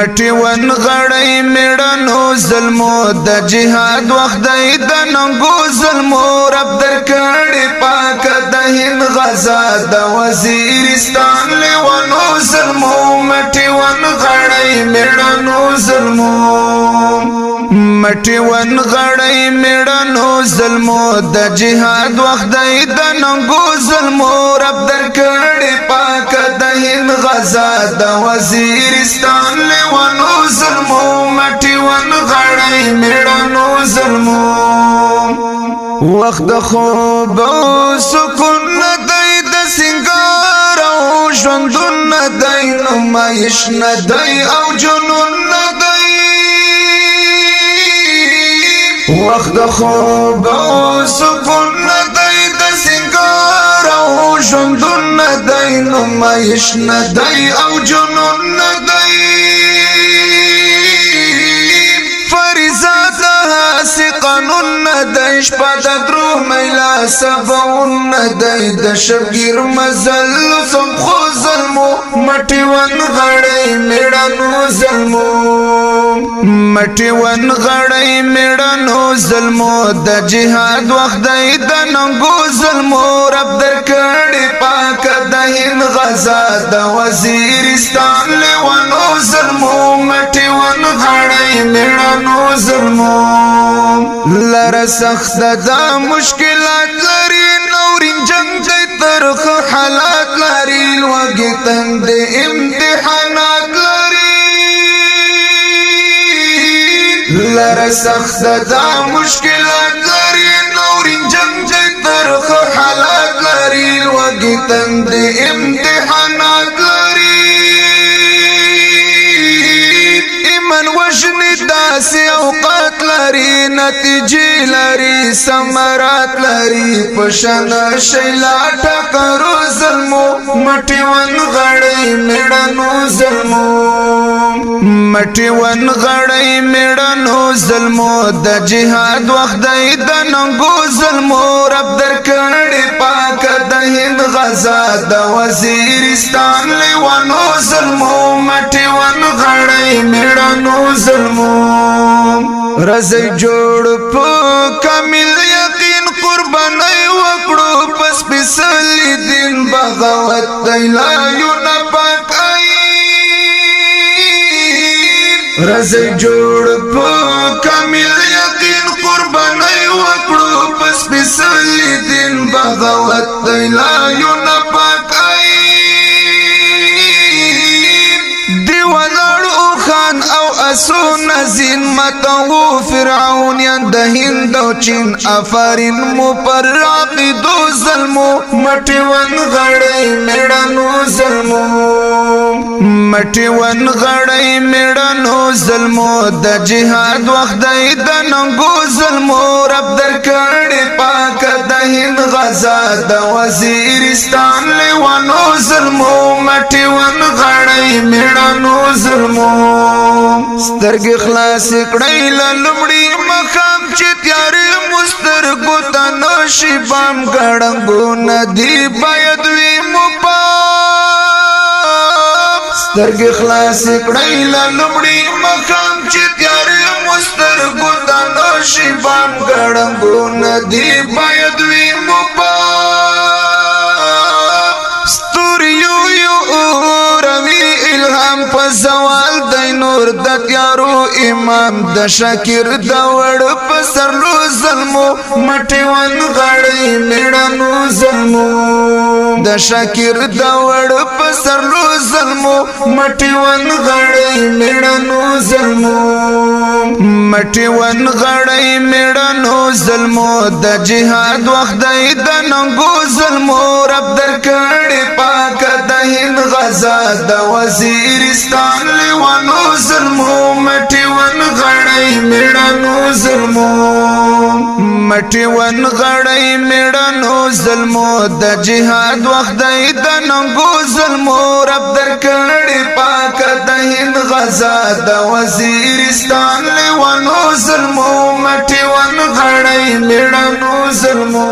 مټي ون غړی میړنو ظلمو د جهاد وخت دی د ننګو ظلمو رب درکړي پاک د هند غزا د وزیرستان لیوانو ظلمو مټي ون غړی میړنو ظلمو مټي ون غړی میړنو ظلمو د جهاد وخت دی د ننګو ظلمو رب درکړي پاک د هند غزا د وزیرستان لیوانو ظلمو مټي ون غړی میړنو ظلمو وخت خوب او سکون ندی د سنگار او ژوندون ندی نمایش ندی او جنون ندی وخت خوب او سکون ندی د سنگار او ژوندون ندی نمایش ندی او جنون ندی سی قانون ندی شپا د درو میلا سبون ندی د شبگیر مزل سم خو ظلمو مټي ون غړی میړنو ظلمو مټي ون غړی میړنو ظلمو د جهاد وخت دی د ننګو ظلمو رب درکړي پاک د هند غزا د وزیرستان لیوانو ظلمو مټي ون غړی میړنو ظلمو لره سخت دا مشکلات لري نورین جنگ دی ترخ حالات لري لوګي تند امتحانات لري لره سخت دا مشکلات لري نورین جنگ دی ترخ حالات لري لوګي تند امتحانات لري ایمان وشنی داسې اوقات لري نتیجې لري ثمرات لري پشن شیلا ټکرو ظلمو مټي ون غړی میړنو ظلمو مټي ون غړی میړنو ظلمو د جهاد وخت دی د ننګو ظلمو رب درکړي پاک د هند غزا د وزیرستان لیوانو ظلمو مټي ون غړی میړنو ظلمو رزي جوړ په کامل یقین قربانای وکړو پس بسلی دین بغاوت دیلا یو نه پکای رزي جوړ په کامل یقین قربانای وکړو پس بسلی دین بغاوت دیلا یو نه پکای او اسو نزین متو فرعون د هند او چین افرین مو پر عقیدو ظلمو مټي ون غړی میړنو ظلمو مټي ون غړی میړنو ظلمو د جهاد وخت دی د ننګو ظلمو رب درکړي پاک د هند غزا د وزیرستان لیوانو ظلمو مټي ون غړی میړنو ظلمو سترګې خلاص کړې لمړی مخام چې تیار مسترګو ته نشي بام ګړنګو ندی باید وی مپام سترګې خلاص کړې لمړی مخام چې تیار مسترګو ته نشي بام ګړنګو ندی باید وی مپام ستوریو یو روي الهام په زوال د نور د تیارو امام د شاکر د وړ په سرلو ظلمو مټي ون غړی میړنو ظلمو د شاکر د وړ په سرلو ظلمو مټي ون غړی میړنو ظلمو مټي ون غړی میړنو ظلمو د جهاد وخت دی د ننګو ظلمو رب درکړي پاک د هند غزا د وزیرستان لیوانو ظلمو مټي ون غړی میړنو ظلمو مټي ون غړی میړنو ظلمو د جهاد وخت دی د ننګو ظلمو رب درکړي پاک د هند غزا د وزیرستان لیوانو ظلمو مټي ون غړی میړنو ظلمو